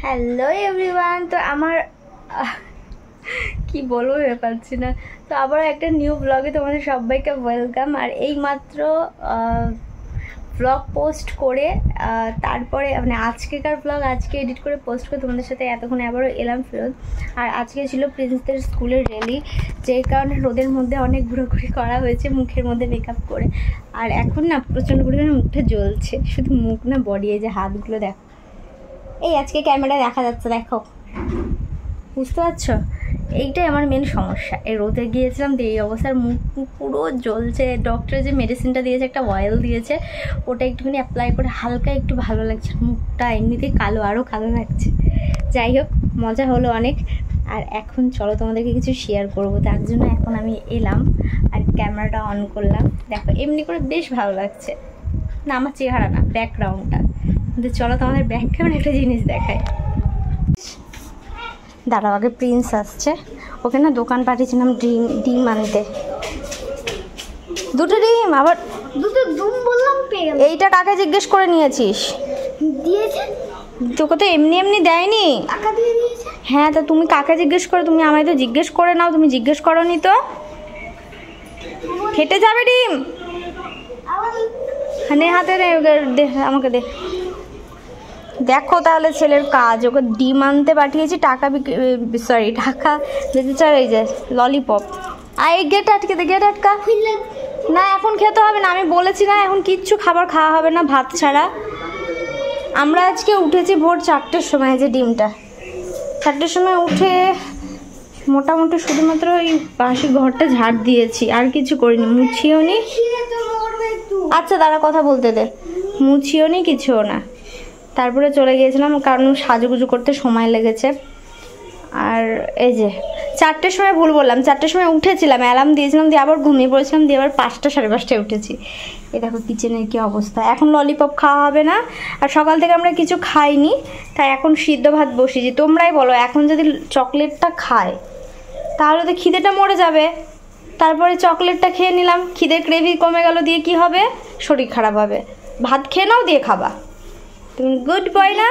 Hello everyone. তো আমার কি বলবো পাচ্ছি না। তো আবার একটা নিউ ব্লগে তোমাদের সবাইকে ওয়েলকাম। আর এই মাত্র ব্লগ পোস্ট করে তারপরে মানে আজকেকার ব্লগ আজকে এডিট করে পোস্ট করে তোমাদের সাথে এতক্ষণে আবারও এলাম ফেরত। আর আজকে ছিল প্রিন্সদের স্কুলের র্যালি, যেই কারণে রোদের মধ্যে অনেক ঘোরাঘুরি করা হয়েছে মুখের মধ্যে মেকআপ করে। আর এখন না প্রচণ্ড পরিমাণে মুখটা জ্বলছে, শুধু মুখ না বডি, এই যে হাতগুলো দেখো, এই আজকে ক্যামেরায় দেখা যাচ্ছে, দেখো বুঝতে পারছো? এইটাই আমার মেন সমস্যা। এই রোদে গিয়েছিলাম তো এই অবস্থার মুখ পুরো জ্বলছে। ডক্টর যে মেডিসিনটা দিয়েছে, একটা অয়েল দিয়েছে, ওটা একটুখানি অ্যাপ্লাই করে হালকা একটু ভালো লাগছে। মুখটা এমনিতেই কালো, আরও কালো লাগছে। যাই হোক, মজা হলো অনেক। আর এখন চলো তোমাদেরকে কিছু শেয়ার করবো, তার জন্য এখন আমি এলাম আর ক্যামেরাটা অন করলাম। দেখো এমনি করে বেশ ভালো লাগছে না, আমার চেহারা না, ব্যাকগ্রাউন্ডটা। কিন্তু চলো তোমাদের ব্যাকগ্রাউন্ড একটা জিনিস দেখায়। দাঁড়াও, আগে প্রিন্স আসছে, ওকে না দোকান পাঠিয়েছিলাম ডিম আনতে। দুটো ডিম, আবার দুটো ডিম বললাম পেয়ে। এইটা কাকে জিজ্ঞেস করে নিয়েছিস? দিয়েছে তোকে তো এমনি এমনি দেয়নি। টাকা দিয়ে দিয়েছে। হ্যাঁ, তা তুমি কাকে জিজ্ঞেস করো? তুমি আমায় তো জিজ্ঞেস করে নাও, তুমি জিজ্ঞেস করোনি তো। খেটে যাবে ডিম। নে হাতে দে, আমাকে দে। দেখো তাহলে ছেলের কাজ, ওকে ডিম আনতে পাঠিয়েছি, টাকা টাকা দিতে চাই। এই যে ললিপপ, আর এই গেট আটকে দে, গেট আটকা। না এখন খেতে হবে না, আমি বলেছি না এখন কিচ্ছু খাবার খাওয়া হবে না ভাত ছাড়া। আমরা আজকে উঠেছি ভোর 4টের সময়। যে ডিমটা 4টের সময় উঠে মোটামুটি শুধুমাত্র ওই পাশে ঘরটা ঝাড় দিয়েছি, আর কিছু করিনি, মুছিও নি। আচ্ছা দাঁড়া, কথা বলতে দে। মুছিও নি, কিছুও না। তারপরে চলে গিয়েছিলাম, কারণ সাজুগুজু করতে সময় লেগেছে। আর এই যে 4টের সময় ভুল বললাম, 4টের সময় উঠেছিলাম, অ্যালার্ম দিয়েছিলাম, দিয়ে আবার ঘুমিয়ে পড়েছিলাম, দিয়ে আবার 5টা সাড়ে 5টায় উঠেছি। এই দেখো কিচেনের কি অবস্থা। এখন ললিপপ খাওয়া হবে না, আর সকাল থেকে আমরা কিছু খাইনি, তাই এখন সিদ্ধ ভাত বসিয়েছি। তোমরাই বলো, এখন যদি চকলেটটা খায় তাহলে তো খিদেটা মরে যাবে। তারপরে চকলেটটা খেয়ে নিলাম, খিদের গ্রেভি কমে গেল, দিয়ে কি হবে? শরীর খারাপ হবে। ভাত খেয়ে নাও, দিয়ে খাবা। তুমি গুড বয় না?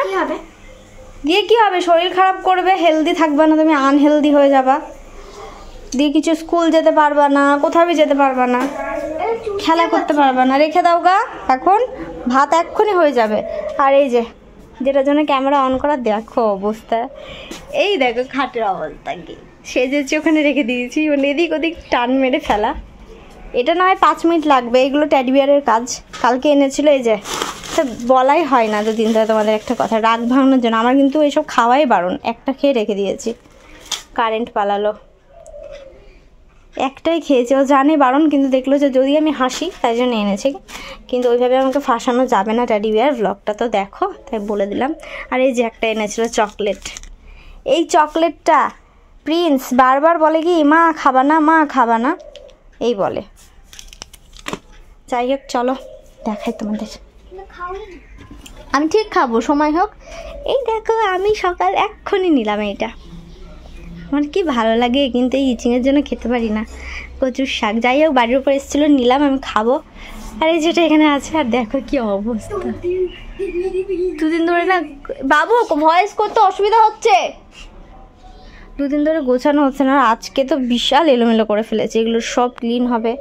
দিয়ে কি হবে? শরীর খারাপ করবে, হেলদি থাকবে না, তুমি আনহেলদি হয়ে যাবা। দিয়ে কিছু স্কুল যেতে পারবা না, কোথাও যেতে পারবা না, খেলা করতে পারবা না। রেখে দাও গা, এখন ভাত এক্ষুনি হয়ে যাবে। আর এই যে যেটার জন্য ক্যামেরা অন করা, দেখো অবস্থা। এই দেখো খাটের অবস্থা কি সেজেছি, ওখানে রেখে দিয়েছি, মানে এদিক ওদিক টান মেরে ফেলা। এটা না হয় 5 মিনিট লাগবে, এগুলো টেডি বিয়ারের কাজ, কালকে এনেছিল। এই যে বলাই হয় না দুদিন ধরে তোমাদের একটা কথা, রাগ ভাঙানোর জন্য। আমার কিন্তু এইসব খাওয়াই বারণ, একটা খেয়ে রেখে দিয়েছি। কারেন্ট পালালো, একটাই খেয়েছি, ও জানে বারণ, কিন্তু দেখলো যে যদি আমি হাসি তাই জন্য এনেছি। কিন্তু ওইভাবে আমাকে ফাঁসানো যাবে না, টেডি বিয়ার ব্লগটা তো দেখো, তাই বলে দিলাম। আর এই যে একটা এনেছিল চকলেট, এই চকলেটটা প্রিন্স বারবার বলে কি, মা খাবা না, মা খাবা না, এই বলে। যাই হোক চলো দেখাই তোমাদের। আমি ঠিক খাবো, সময় হোক। এই দেখো আমি সকাল এক্ষুনি নিলাম এইটা, আমার কি ভালো লাগে, কিন্তু এই ইচিংয়ের জন্য খেতে পারি না। কচুর শাক, যাই হোক বাড়ির উপর এসেছিলো, নিলাম, আমি খাবো। আর এই যেটা এখানে আছে, আর দেখো কি অবস্থা। দুদিন ধরে না বাবু ভয়েস করতে অসুবিধা হচ্ছে, দুদিন ধরে গোছানো হচ্ছে না। আজকে তো বিশাল এলোমেলো করে ফেলেছে, এগুলো সব ক্লিন হবে,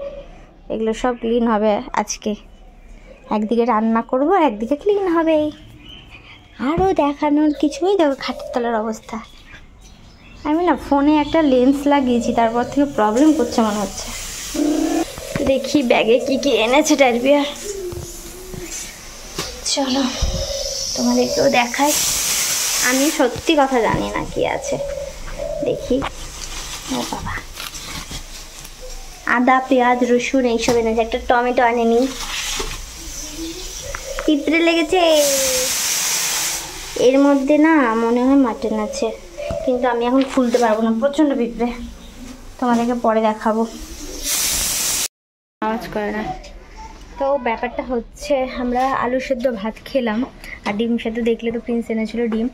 এগুলো সব ক্লিন হবে আজকে। একদিকে রান্না করব, একদিকে ক্লিন হবে। আরও দেখানোর কিছুই, দেখো খাটের তলার অবস্থা। আমি না ফোনে একটা লেন্স লাগিয়েছি, তারপর থেকে প্রবলেম করছে মনে হচ্ছে। দেখি ব্যাগে কি কি এনেছে টেডি বিয়ার। চলো তোমাদেরকেও দেখাই, আমি সত্যি কথা জানি না কি আছে। দেখি, ও বাবা, আদা পেঁয়াজ রসুন এইসব এনেছে, একটা টমেটো আনেনি। পিঁপড়ে লেগেছে এর মধ্যে, না মনে হয় মাটন আছে, কিন্তু আমি এখন খুলতে পারবো না, প্রচণ্ড পিঁপড়ে। তোমাদেরকে পরে দেখাবো, আওয়াজ করে না। তো ব্যাপারটা হচ্ছে, আমরা আলু সেদ্ধ ভাত খেলাম, আর ডিম সেদ্ধ দেখলে তো প্রিন্স এনেছিল ডিম।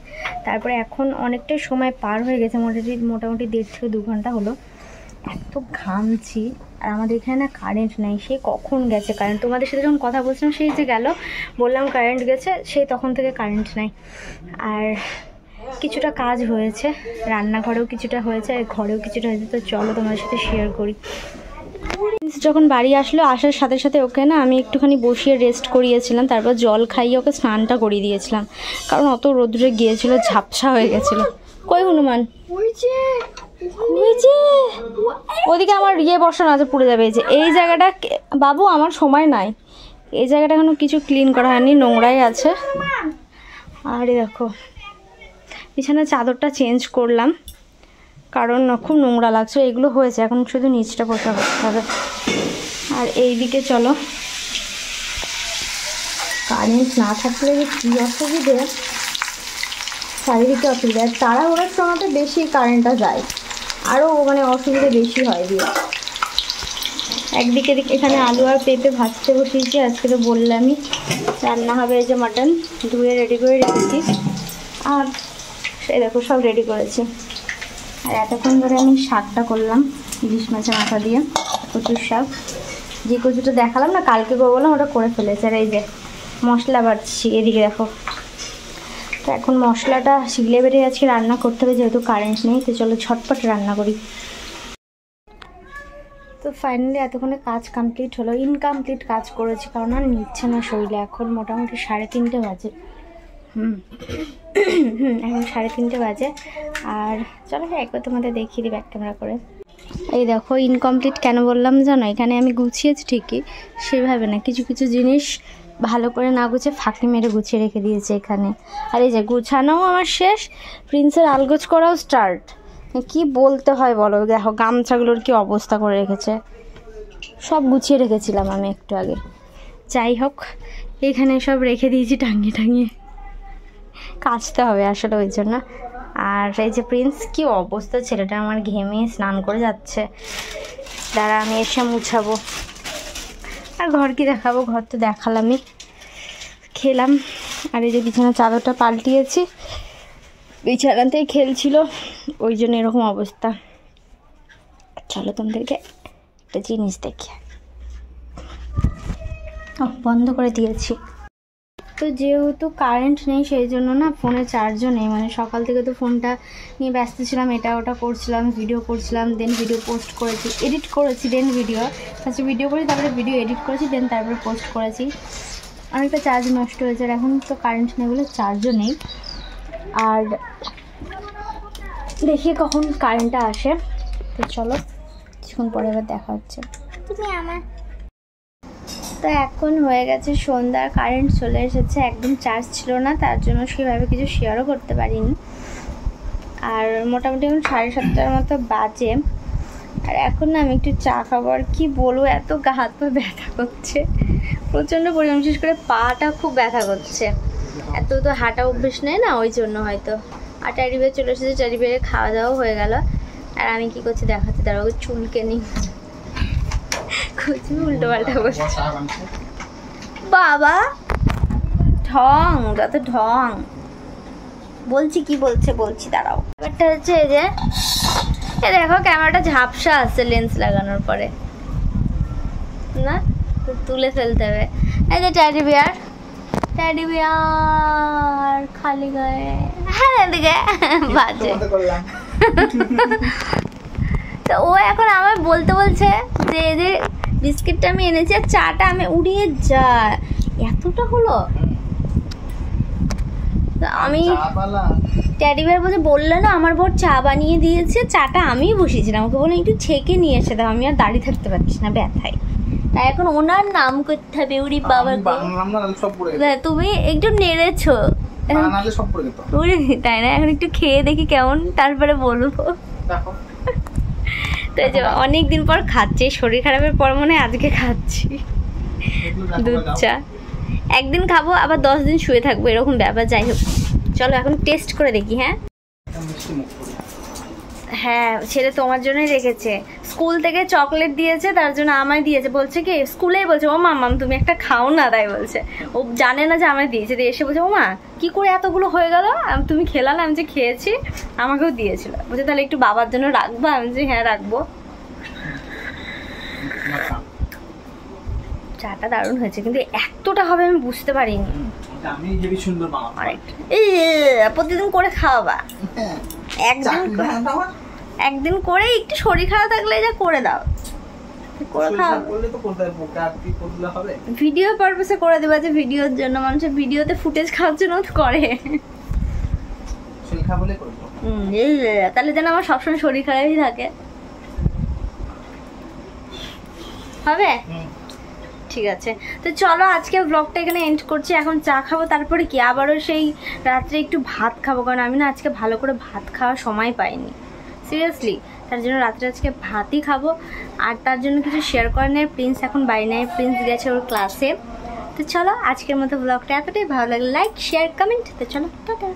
তারপরে এখন অনেকটাই সময় পার হয়ে গেছে, মোটামুটি 1.5 থেকে 2 ঘন্টা হলো। এত ঘামছি, আর আমাদের এখানে না কারেন্ট নেই, সে কখন গেছে কারেন্ট। তোমাদের সাথে যখন কথা বলছিলাম সেই যে গেল, বললাম কারেন্ট গেছে, সেই তখন থেকে কারেন্ট নাই। আর কিছুটা কাজ হয়েছে, রান্নাঘরেও কিছুটা হয়েছে আর ঘরেও কিছুটা হয়েছে। তো চলো তোমার সাথে শেয়ার করি। যখন বাড়ি আসলো, আসার সাথে সাথে ওকে না আমি একটুখানি বসিয়ে রেস্ট করিয়েছিলাম, তারপর জল খাইয়ে ওকে স্নানটা করিয়ে দিয়েছিলাম, কারণ অত রোদ্রে গিয়েছিল, ঝাপসা হয়ে গেছিলো। কই হনুমান? ওদিকে আমার বসানো আছে, পুড়ে যাবে। এই জায়গাটা বাবু আমার সময় নাই, এই জায়গাটা এখনো কিছু ক্লিন করা হয়নি, নোংরাই আছে। আর দেখো বিছানার চাদরটা চেঞ্জ করলাম, কারণ খুব নোংরা লাগছে। এগুলো হয়েছে, এখন শুধু নিচটা পরিষ্কার করতে হবে। আর এইদিকে চলো, কারেন্ট না থাকলে কী অসুবিধে, চারিদিকে অসুবিধা। আর তাড়াহুড়োর সময়তে বেশি কারেন্টটা যায়, আরও মানে অসুবিধা বেশি হয় দিয়ে। একদিকে এখানে আলু আর পেঁপে ভাজতে বসিয়েছি, আজকে তো বললামই রান্না হবে। এই যে মাটন ধুয়ে রেডি করে রেখেছি, আর এই দেখো সব রেডি করেছি। আর এতক্ষণ ধরে আমি শাকটা করলাম, ইলিশ মাছের মাথা দিয়ে কচুর শাক। যে কচুটা দেখালাম না কালকে করবো বললাম, ওটা করে ফেলেছে। আর এই যে মশলা বাড়ছি, এদিকে দেখো। তো এখন মশলাটা শিলে বেড়ে আজকে রান্না করতে হবে, যেহেতু কারেন্ট নেই। তো চলো ঝটপট রান্না করি। তো ফাইনালি এতক্ষণে কাজ কমপ্লিট হলো। ইনকমপ্লিট কাজ করেছি, কারণ আর নিচ্ছে না শরীরে। এখন মোটামুটি 3:30 বাজে। এখন 3:30 বাজে। আর চলো একবার তোমাদের দেখিয়ে দিই ব্যাক ক্যামেরা করে। এই দেখো ইনকমপ্লিট কেন বললাম জানো, এখানে আমি গুছিয়েছি ঠিকই, সেভাবে না, কিছু কিছু জিনিস ভালো করে না গুছিয়ে ফাঁকি মেরে গুছিয়ে রেখে দিয়েছে এখানে। আর এই যে গুছানোও আমার শেষ, প্রিন্সের আলগোছ করাও স্টার্ট। কি বলতে হয় বলো, দেখো গামছাগুলোর কি অবস্থা করে রেখেছে, সব গুছিয়ে রেখেছিলাম আমি একটু আগে। যাই হোক, এখানে সব রেখে দিয়েছি টাঙিয়ে টাঙিয়ে, কাচতে হবে আসলে ওই জন্য। আর এই যে প্রিন্স, কি অবস্থা, ছেলেটা আমার ঘেমে স্নান করে যাচ্ছে। দাঁড়া আমি এসে মুছাবো। আর ঘর কি দেখাবো, ঘর তো দেখালামই। খেলাম। আর এই যে বিছানার চাদরটা পাল্টিয়েছি, বিছানাতেই খেলছিল, ওই জন্য এরকম অবস্থা। চলো তোমাদেরকে একটা জিনিস দেখি। বন্ধ করে দিয়েছি। তো যেহেতু কারেন্ট নেই সেই জন্য না ফোনে চার্জও নেই, মানে সকাল থেকে তো ফোনটা নিয়ে ব্যস্ত ছিলাম, এটা ওটা করছিলাম, ভিডিও করছিলাম, দেন ভিডিও পোস্ট করেছি, এডিট করেছি, দেন ফার্স্টে ভিডিও করেছি, তারপরে ভিডিও এডিট করেছি, দেন তারপরে পোস্ট করেছি। অনেকটা চার্জ নষ্ট হয়েছে। আর এখন তো কারেন্ট নেই বলে চার্জও নেই। আর দেখি কখন কারেন্টটা আসে। তো চলো কিছুক্ষণ পরে এবার দেখা হচ্ছে। তুমি আমার তো এখন হয়ে গেছে সন্ধ্যা, কারেন্ট চলে এসেছে, একদম চার্জ ছিল না, তার জন্য সেভাবে কিছু শেয়ারও করতে পারিনি। আর মোটামুটি এখন 7:30টার মতো বাজে। আর এখন না আমি একটু চা খাবো। আর কি বলবো, এত গা হাত পা ব্যথা করছে প্রচণ্ড পরিমাণ, বিশেষ করে পাটা খুব ব্যথা করছে। এত তো হাঁটা অভ্যেস নেই না, ওই জন্য হয়তো। আর ট্যাডি বিয়ার চলে এসেছে, ট্যাডি বিয়ারে খাওয়া দাওয়া হয়ে গেল। আর আমি কি করছি দেখাচ্ছি, দাঁড়াও চুলকে নিই, খুঁজবি উল্টো পাল্টা বসে। বাবা ঢং, যত ঢং। বলছি কি বলছি দাঁড়াও। ব্যাপারটা হচ্ছে এই যে দেখো ক্যামেরাটা ঝাপসা আসছে লেন্স লাগানোর পরে না, তো তুলে ফেলতে হবে। এই যে ট্যাডি বিয়ার খালি গায়ে, হ্যাঁ এদিকে বাজে। তো ও এখন আমার বলছে যে এই যে বিস্কিটটা আমি এনেছি আর চাটা আমি উড়িয়ে যা, এতটা হলো। আমি ট্যাডি বিয়ার বললে না আমার বর চা বানিয়ে দিয়েছে, চাটা আমিই বসিয়েছিলাম, ওকে বললাম একটু ছেঁকে নিয়ে এসে দাও, আমি আর দাঁড়িয়ে থাকতে পারছি না ব্যথায়। তাই এখন ওনার নাম করতে হবে। উড়ি বাবা, তুমি একটু নেড়েছো তাই না, এখন একটু খেয়ে দেখি কেমন, তারপরে বলবো। তো যে অনেকদিন পর খাচ্ছি, শরীর খারাপের পর মনে হয় আজকে খাচ্ছি দুধ চা। একদিন খাবো আবার 10 দিন শুয়ে থাকবো, এরকম ব্যাপার। যাই হোক চলো এখন টেস্ট করে দেখি। হ্যাঁ ছেলে তোমার জন্যই রেখেছে, স্কুল থেকে চকলেট দিয়েছে, তার জন্য আমায় দিয়েছে। বলছে কি স্কুলেই বলছে ও মাম্মাম তুমি একটা খাও না, তাই বলছে। ও জানে না যে আমায় দিয়েছে, দিয়ে এসে বলছে ও মা কি করে এতগুলো হয়ে গেল, তুমি খেলালে? আমি যে খেয়েছি, আমাকেও দিয়েছিল। বলছে তাহলে একটু বাবার জন্য রাখবো? আমি যে হ্যাঁ রাখবো। চাটা দারুণ হয়েছে, কিন্তু এতটা হবে আমি বুঝতে পারিনি। আমি হেবি সুন্দর বানাবো। এই প্রতিদিন করে খাওয়াবা, একদিন করে একটু শরীর খারাপ থাকলে যা করে দাও, করে খাও। ভিডিও পারপাসে করে দেবা, যে ভিডিওর জন্য, মানুষের ভিডিওতে ফুটেজ খাওয়ার জন্য করে। তাহলে যেন আমার সবসময় শরীর খারাপই থাকে, হবে? ঠিক আছে, তো চলো আজকে ব্লগটা এখানে এন্ড করছি। এখন চা খাবো, তারপরে কি আবারও সেই রাত্রে একটু ভাত খাবো, কারণ আমি না আজকে ভালো করে ভাত খাওয়ার সময় পাইনি সিরিয়াসলি। তার জন্য রাত্রে আজকে ভাতই খাবো। আর তার জন্য কিছু শেয়ার করে নেয়। প্রিন্স এখন বাড়ি নেয়, প্রিন্স গেছে ওর ক্লাসে। তো চলো আজকের মতো ব্লগটা এতটাই, ভালো লাগলে লাইক শেয়ার কমেন্ট। তো চলো টাটা।